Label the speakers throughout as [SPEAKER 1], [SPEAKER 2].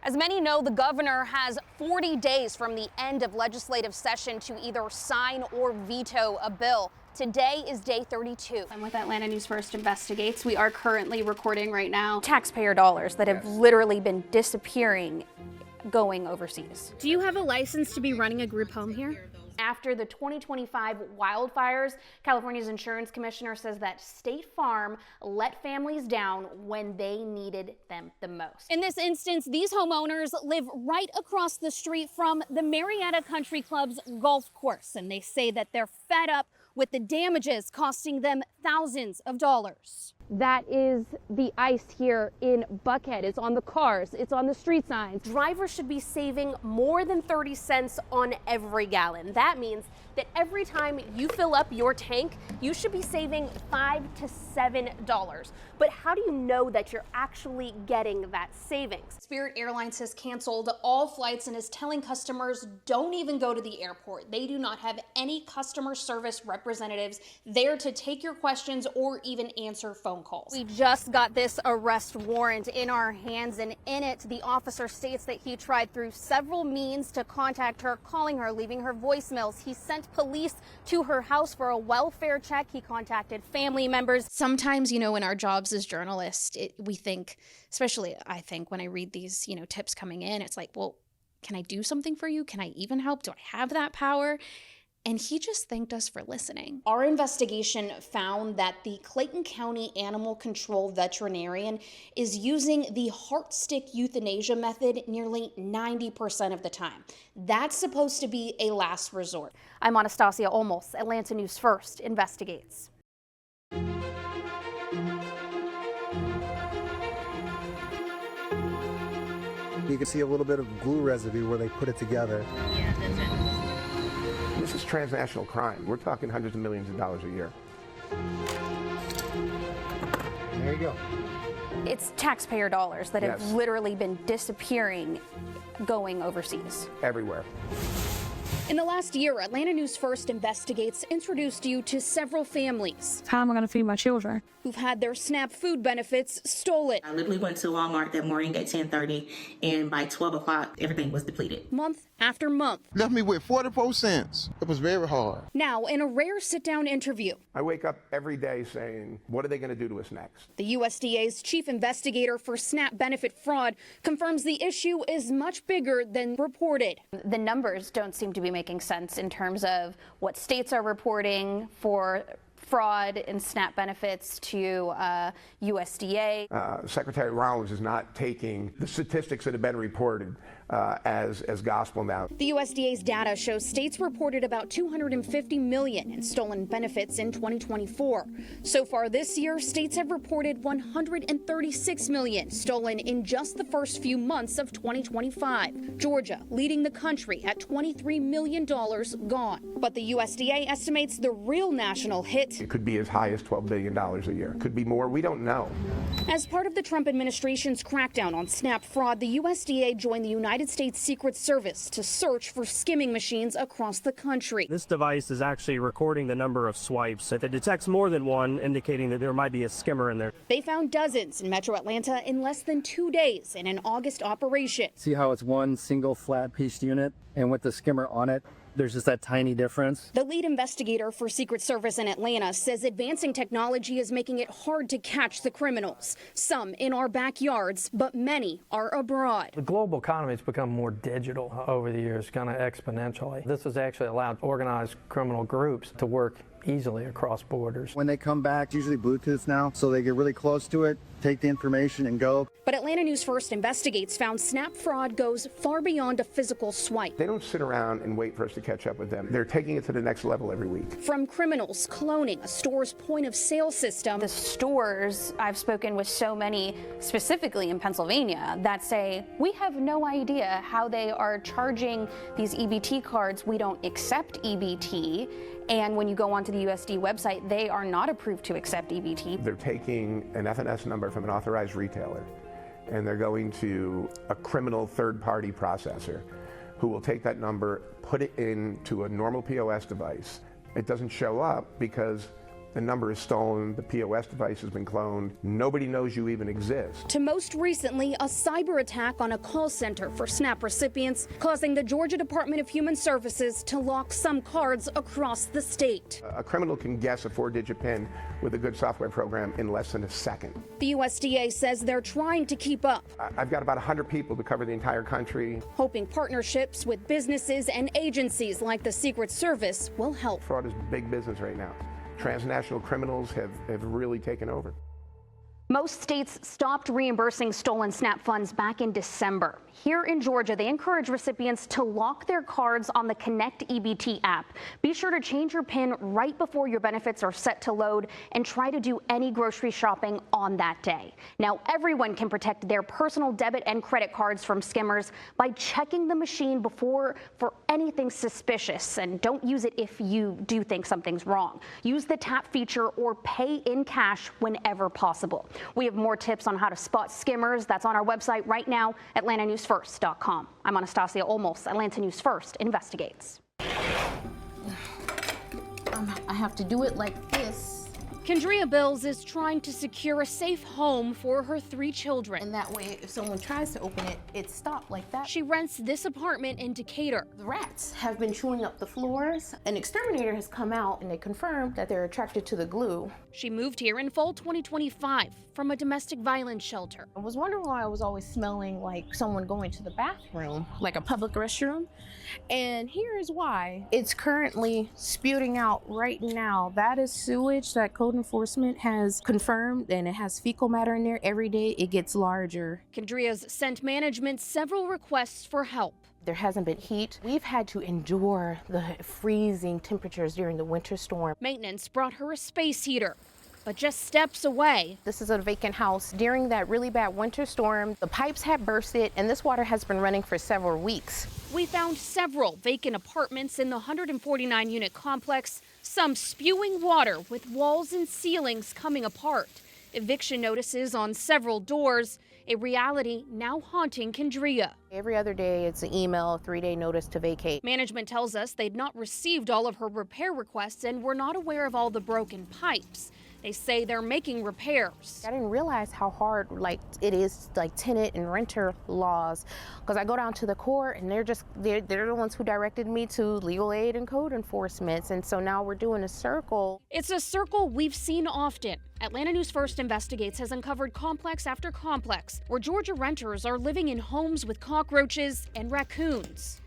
[SPEAKER 1] As many know, the governor has 40 days from the end of legislative session to either sign or veto a bill. Today is day 32.
[SPEAKER 2] I'm with Atlanta News First Investigates. We are currently recording right now.
[SPEAKER 1] Taxpayer dollars that have literally been disappearing, going overseas.
[SPEAKER 2] Do you have a license to be running a group home here?
[SPEAKER 1] After the 2025 wildfires, California's insurance commissioner says that State Farm let families down when they needed them the most. In this instance, these homeowners live right across the street from the Marietta Country Club's golf course, and they say that they're fed up with the damages costing them thousands of dollars. That is the ice here in Buckhead. It's on the cars, it's on the street signs. Drivers should be saving more than 30 cents on every gallon. That means that every time you fill up your tank, you should be saving $5 to $7. But how do you know that you're actually getting that savings?
[SPEAKER 2] Spirit Airlines has canceled all flights and is telling customers don't even go to the airport. They do not have any customer service representatives there to take your questions or even answer phone calls.
[SPEAKER 1] We just got this arrest warrant in our hands, and in it, the officer states that he tried through several means to contact her, calling her, leaving her voicemails. He sent police to her house for a welfare check. He contacted family members.
[SPEAKER 2] Sometimes, in our jobs as journalists, we think, especially I think when I read these, tips coming in, it's like, well, can I do something for you? Can I even help? Do I have that power? And he just thanked us for listening. Our investigation found that the Clayton County Animal Control veterinarian is using the heart stick euthanasia method nearly 90% of the time. That's supposed to be a last resort.
[SPEAKER 1] I'm Anastassia Olmos. Atlanta News First Investigates.
[SPEAKER 3] You can see a little bit of glue residue where they put it together.
[SPEAKER 2] Yeah, that's it.
[SPEAKER 4] This is transnational crime. We're talking hundreds of millions of dollars a year.
[SPEAKER 3] There you go.
[SPEAKER 1] It's taxpayer dollars that have
[SPEAKER 4] Yes.
[SPEAKER 1] literally been disappearing, going overseas.
[SPEAKER 4] Everywhere.
[SPEAKER 2] In the last year, Atlanta News First Investigates introduced you to several families
[SPEAKER 5] How am I going to feed my children?
[SPEAKER 2] who've had their SNAP food benefits stolen.
[SPEAKER 6] I literally went to Walmart that morning at 10:30, and by 12 o'clock, everything was depleted.
[SPEAKER 2] Month after month.
[SPEAKER 7] Left me with 44 cents. It was very hard.
[SPEAKER 2] Now, in a rare sit-down interview,
[SPEAKER 4] I wake up every day saying, what are they going to do to us next?
[SPEAKER 2] the USDA's chief investigator for SNAP benefit fraud confirms the issue is much bigger than reported.
[SPEAKER 1] The numbers don't seem to be making sense in terms of what states are reporting for fraud and SNAP benefits to USDA.
[SPEAKER 4] Secretary Rollins is not taking the statistics that have been reported as gospel now.
[SPEAKER 2] The USDA's data shows states reported about $250 million in stolen benefits in 2024. So far this year, states have reported $136 million stolen in just the first few months of 2025. Georgia leading the country at $23 million gone. But the USDA estimates the real national hit.
[SPEAKER 4] It could be as high as $12 billion a year. Could be more. We don't know.
[SPEAKER 2] As part of the Trump administration's crackdown on SNAP fraud, the USDA joined the United States Secret Service to search for skimming machines across the country.
[SPEAKER 8] This device is actually recording the number of swipes. If it detects more than one, indicating that there might be a skimmer in there.
[SPEAKER 2] They found dozens in Metro Atlanta in less than 2 days in an August operation.
[SPEAKER 9] See how it's one single flat piece unit, and with the skimmer on it, there's just that tiny difference.
[SPEAKER 2] The lead investigator for Secret Service in Atlanta says advancing technology is making it hard to catch the criminals. Some in our backyards, but many are abroad.
[SPEAKER 10] The global economy has become more digital over the years, kind of exponentially. This has actually allowed organized criminal groups to work easily across borders.
[SPEAKER 3] When they come back, it's usually Bluetooth now, so they get really close to it, take the information and go.
[SPEAKER 2] But Atlanta News First Investigates found SNAP fraud goes far beyond a physical swipe.
[SPEAKER 4] They don't sit around and wait for us to catch up with them. They're taking it to the next level every week.
[SPEAKER 2] From criminals cloning a store's point of sale system.
[SPEAKER 1] The stores, I've spoken with so many, specifically in Pennsylvania, that say, we have no idea how they are charging these EBT cards. We don't accept EBT. And when you go onto the USD website, they are not approved to accept EBT.
[SPEAKER 4] They're taking an FNS number from an authorized retailer, and they're going to a criminal third-party processor who will take that number, put it into a normal POS device. It doesn't show up because The number is stolen, the POS device has been cloned, nobody knows you even exist.
[SPEAKER 1] To most recently, a cyber attack on a call center for SNAP recipients, causing the Georgia Department of Human Services to lock some cards across the state.
[SPEAKER 4] A criminal can guess a 4-digit PIN with a good software program in less than a second.
[SPEAKER 1] The USDA says they're trying to keep up,
[SPEAKER 4] I've got about 100 people to cover the entire country.
[SPEAKER 1] hoping partnerships with businesses and agencies like the Secret Service will help.
[SPEAKER 4] Fraud is big business right now. Transnational criminals have really taken over.
[SPEAKER 1] Most states stopped reimbursing stolen SNAP funds back in December. Here in Georgia, they encourage recipients to lock their cards on the Connect EBT app. Be sure to change your PIN right before your benefits are set to load and try to do any grocery shopping on that day. Now, everyone can protect their personal debit and credit cards from skimmers by checking the machine before for anything suspicious. And don't use it if you do think something's wrong. Use the tap feature or pay in cash whenever possible. We have more tips on how to spot skimmers. That's on our website right now, AtlantaNewsFirst.com. I'm Anastassia Olmos. Atlanta News First investigates.
[SPEAKER 5] I have to do it like this.
[SPEAKER 1] Kendria Bills is trying to secure a safe home for her 3 children.
[SPEAKER 5] And that way, if someone tries to open it, it's stopped like that.
[SPEAKER 1] She rents this apartment in Decatur.
[SPEAKER 5] The rats have been chewing up the floors. An exterminator has come out and they confirmed that they're attracted to the glue.
[SPEAKER 1] She moved here in fall 2025 from a domestic violence shelter.
[SPEAKER 5] I was wondering why I was always smelling like someone going to the bathroom, like a public restroom. And here is why. It's currently spewing out right now. That is sewage that code enforcement has confirmed, and it has fecal matter in there. Every day it gets larger.
[SPEAKER 1] Kendria's sent management several requests for help.
[SPEAKER 5] There hasn't been heat. We've had to endure the freezing temperatures during the winter storm.
[SPEAKER 1] Maintenance brought her a space heater, but just steps away.
[SPEAKER 5] This is a vacant house. During that really bad winter storm, the pipes had bursted and this water has been running for several weeks.
[SPEAKER 1] We found several vacant apartments in the 149-unit complex, some spewing water with walls and ceilings coming apart. Eviction notices on several doors, a reality now haunting Kendria.
[SPEAKER 5] Every other day it's an email, 3-day notice to vacate.
[SPEAKER 1] Management tells us they'd not received all of her repair requests and were not aware of all the broken pipes. They say they're making repairs.
[SPEAKER 5] I didn't realize how hard it is tenant and renter laws, because I go down to the court and they're the ones who directed me to legal aid and code enforcement, and so now we're doing a circle.
[SPEAKER 1] It's a circle we've seen often. Atlanta News First Investigates has uncovered complex after complex where Georgia renters are living in homes with cockroaches and raccoons.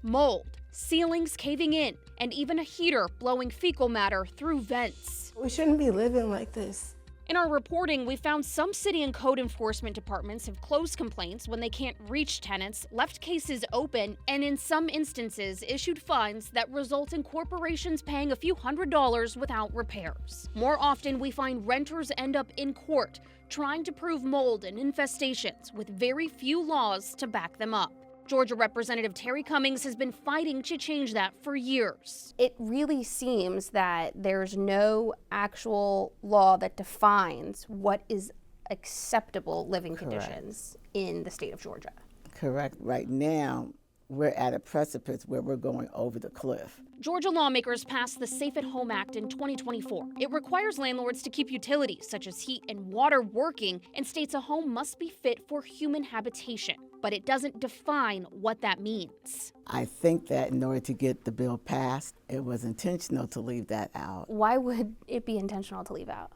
[SPEAKER 1] Mold, ceilings caving in, and even a heater blowing fecal matter through vents.
[SPEAKER 5] We shouldn't be living like this.
[SPEAKER 1] In our reporting, we found some city and code enforcement departments have closed complaints when they can't reach tenants, left cases open, and in some instances issued fines that result in corporations paying a few $100s without repairs. More often, we find renters end up in court trying to prove mold and infestations with very few laws to back them up. Georgia Representative Terry Cummings has been fighting to change that for years. It really seems that there's no actual law that defines what is acceptable living conditions in the state of Georgia.
[SPEAKER 11] Correct. Right now, we're at a precipice where we're going over the cliff.
[SPEAKER 1] Georgia lawmakers passed the Safe at Home Act in 2024. It requires landlords to keep utilities such as heat and water working and states a home must be fit for human habitation. But it doesn't define what that means.
[SPEAKER 11] I think that in order to get the bill passed, it was intentional to leave that out.
[SPEAKER 1] Why would it be intentional to leave out?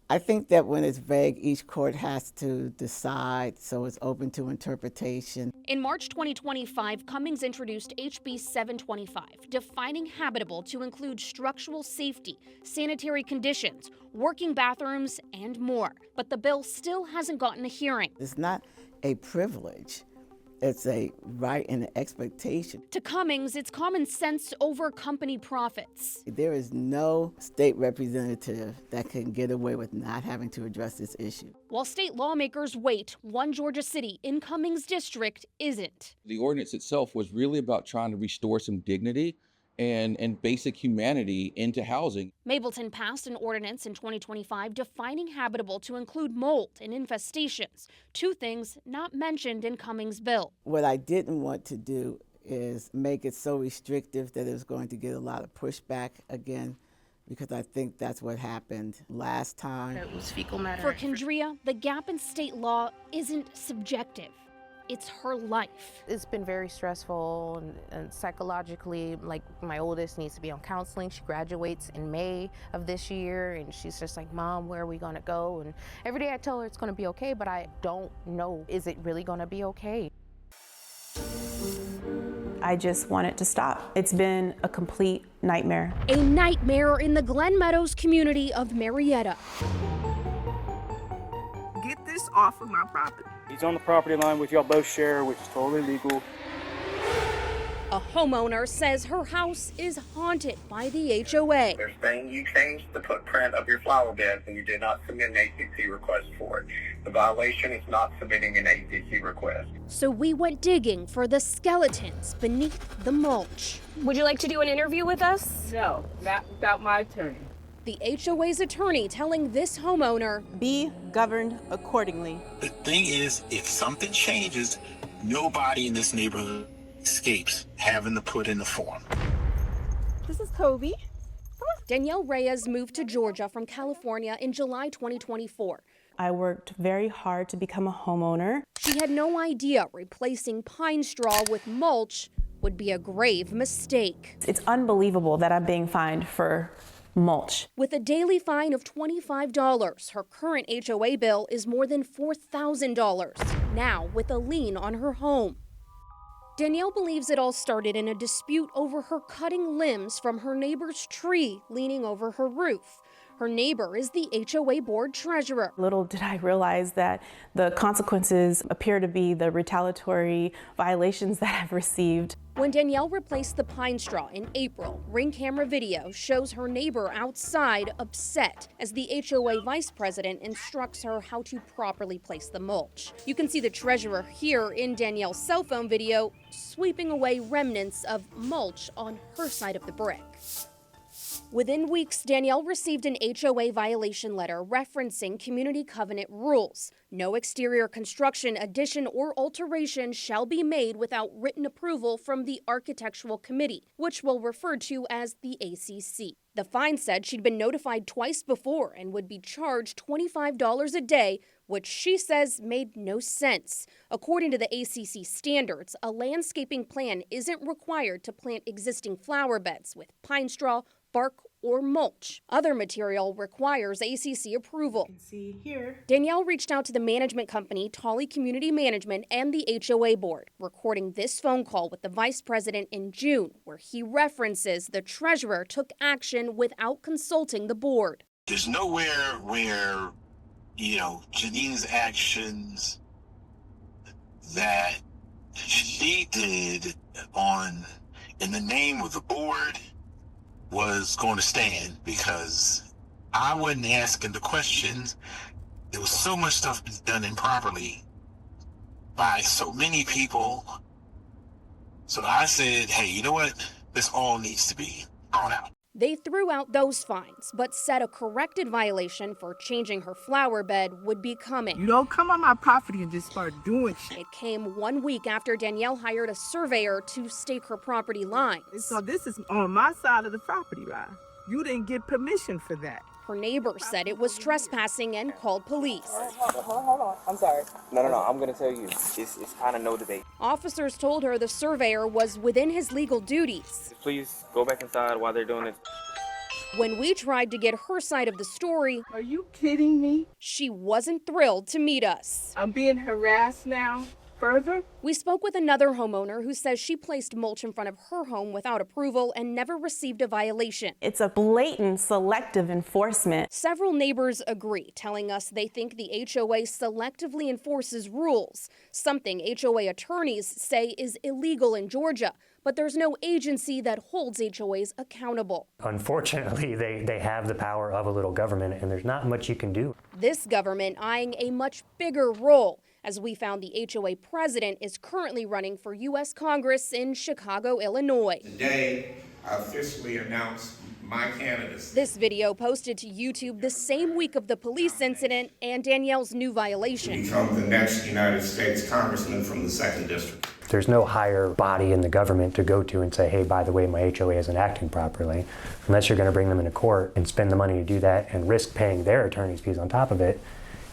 [SPEAKER 11] I think that when it's vague, each court has to decide, so it's open to interpretation.
[SPEAKER 1] In March 2025, Cummings introduced HB 725, defining habitable to include structural safety, sanitary conditions, working bathrooms, and more. But the bill still hasn't gotten a hearing.
[SPEAKER 11] It's not a privilege. It's a right and an expectation.
[SPEAKER 1] To Cummings, it's common sense over company profits.
[SPEAKER 11] There is no state representative that can get away with not having to address this issue.
[SPEAKER 1] While state lawmakers wait, one Georgia city in Cummings' district isn't.
[SPEAKER 12] The ordinance itself was really about trying to restore some dignity and basic humanity into housing.
[SPEAKER 1] Mableton passed an ordinance in 2025 defining habitable to include mold and infestations, two things not mentioned in Cummings' bill.
[SPEAKER 11] What I didn't want to do is make it so restrictive that it was going to get a lot of pushback against because I think that's what happened last time.
[SPEAKER 5] It was fecal matter.
[SPEAKER 1] For Kendria, the gap in state law isn't subjective. It's her life.
[SPEAKER 5] It's been very stressful and psychologically, like my oldest needs to be on counseling. She graduates in May of this year and she's just like, Mom, where are we gonna go? And every day I tell her it's gonna be okay, but I don't know, is it really gonna be okay?
[SPEAKER 13] I just want it to stop. It's been a complete nightmare.
[SPEAKER 1] A nightmare in the Glen Meadows community of Marietta.
[SPEAKER 14] Get this off of my property.
[SPEAKER 15] He's on the property line with y'all both share, which is totally legal.
[SPEAKER 1] A homeowner says her house is haunted by the HOA.
[SPEAKER 16] They're saying you changed the footprint of your flower beds and you did not submit an ACC request for it. The violation is not submitting an ACC request.
[SPEAKER 1] So we went digging for the skeletons beneath the mulch.
[SPEAKER 17] Would you like to do an interview with us?
[SPEAKER 14] No, not without my attorney.
[SPEAKER 1] The HOA's attorney telling this homeowner,
[SPEAKER 13] be governed accordingly.
[SPEAKER 18] The thing is, if something changes, nobody in this neighborhood escapes having to put in the form.
[SPEAKER 17] This is Kobe.
[SPEAKER 1] Danielle Reyes moved to Georgia from California in July 2024.
[SPEAKER 13] I worked very hard to become a homeowner.
[SPEAKER 1] She had no idea replacing pine straw with mulch would be a grave mistake.
[SPEAKER 13] It's unbelievable that I'm being fined for mulch.
[SPEAKER 1] With a daily fine of $25, her current HOA bill is more than $4,000, now with a lien on her home. Danielle believes it all started in a dispute over her cutting limbs from her neighbor's tree leaning over her roof. Her neighbor is the HOA board treasurer.
[SPEAKER 13] Little did I realize that the consequences appear to be the retaliatory violations that I've received.
[SPEAKER 1] When Danielle replaced the pine straw in April, Ring camera video shows her neighbor outside upset as the HOA vice president instructs her how to properly place the mulch. You can see the treasurer here in Danielle's cell phone video sweeping away remnants of mulch on her side of the brick. Within weeks, Danielle received an HOA violation letter referencing community covenant rules. No exterior construction, addition, or alteration shall be made without written approval from the Architectural Committee, which we'll refer to as the ACC. The fine said she'd been notified twice before and would be charged $25 a day, which she says made no sense. According to the ACC standards, a landscaping plan isn't required to plant existing flower beds with pine straw, bark, or mulch. Other material requires ACC approval.
[SPEAKER 14] See here.
[SPEAKER 1] Danielle reached out to the management company, Tolly Community Management, and the HOA board, recording this phone call with the vice president in June, where he references the treasurer took action without consulting the board.
[SPEAKER 18] There's nowhere where, Janine's actions that she did in the name of the board was going to stand, because I wasn't asking the questions. There was so much stuff done improperly by so many people. So I said, hey, you know what? This all needs to be thrown out.
[SPEAKER 1] They threw out those fines, but said a corrected violation for changing her flower bed would be coming.
[SPEAKER 14] You don't come on my property and just start doing shit.
[SPEAKER 1] It came 1 week after Danielle hired a surveyor to stake her property lines.
[SPEAKER 14] So this is on my side of the property line. You didn't get permission for that.
[SPEAKER 1] Her neighbor said it was trespassing and called police.
[SPEAKER 15] Hold on. I'm sorry. No. I'm going to tell you. It's kind of no debate.
[SPEAKER 1] Officers told her the surveyor was within his legal duties.
[SPEAKER 15] Please go back inside while they're doing this.
[SPEAKER 1] When we tried to get her side of the story,
[SPEAKER 14] are you kidding me?
[SPEAKER 1] She wasn't thrilled to meet us.
[SPEAKER 14] I'm being harassed now. Further?
[SPEAKER 1] We spoke with another homeowner who says she placed mulch in front of her home without approval and never received a violation.
[SPEAKER 13] It's a blatant selective enforcement.
[SPEAKER 1] Several neighbors agree, telling us they think the HOA selectively enforces rules, something HOA attorneys say is illegal in Georgia. But there's no agency that holds HOAs accountable.
[SPEAKER 19] Unfortunately, they have the power of a little government, and there's not much you can do.
[SPEAKER 1] This government eyeing a much bigger role. As we found, the HOA president is currently running for U.S. Congress in Chicago, Illinois.
[SPEAKER 20] Today, I officially announce my candidacy.
[SPEAKER 1] This video posted to YouTube the same week of the police incident and Danielle's new violation.
[SPEAKER 20] Become the next United States Congressman from the 2nd District.
[SPEAKER 19] There's no higher body in the government to go to and say, hey, by the way, my HOA isn't acting properly. Unless you're going to bring them into court and spend the money to do that and risk paying their attorney's fees on top of it,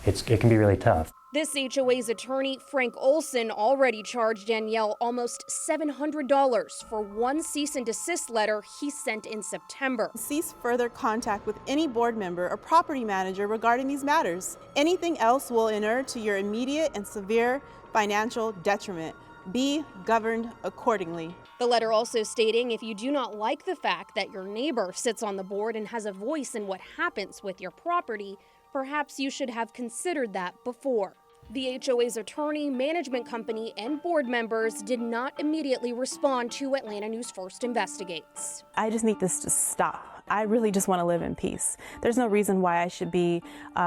[SPEAKER 19] it can be really tough.
[SPEAKER 1] This HOA's attorney, Frank Olson, already charged Danielle almost $700 for one cease and desist letter he sent in September.
[SPEAKER 13] Cease further contact with any board member or property manager regarding these matters. Anything else will inure to your immediate and severe financial detriment. Be governed accordingly.
[SPEAKER 1] The letter also stating if you do not like the fact that your neighbor sits on the board and has a voice in what happens with your property, perhaps you should have considered that before. The HOA's attorney, management company, and board members did not immediately respond to Atlanta News First Investigates.
[SPEAKER 13] I just need this to stop. I really just want to live in peace. There's no reason why I should be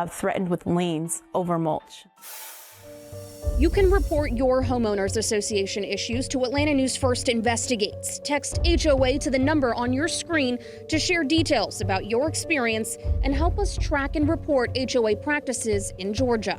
[SPEAKER 13] threatened with liens over mulch.
[SPEAKER 1] You can report your homeowners association issues to Atlanta News First Investigates. Text HOA to the number on your screen to share details about your experience and help us track and report HOA practices in Georgia.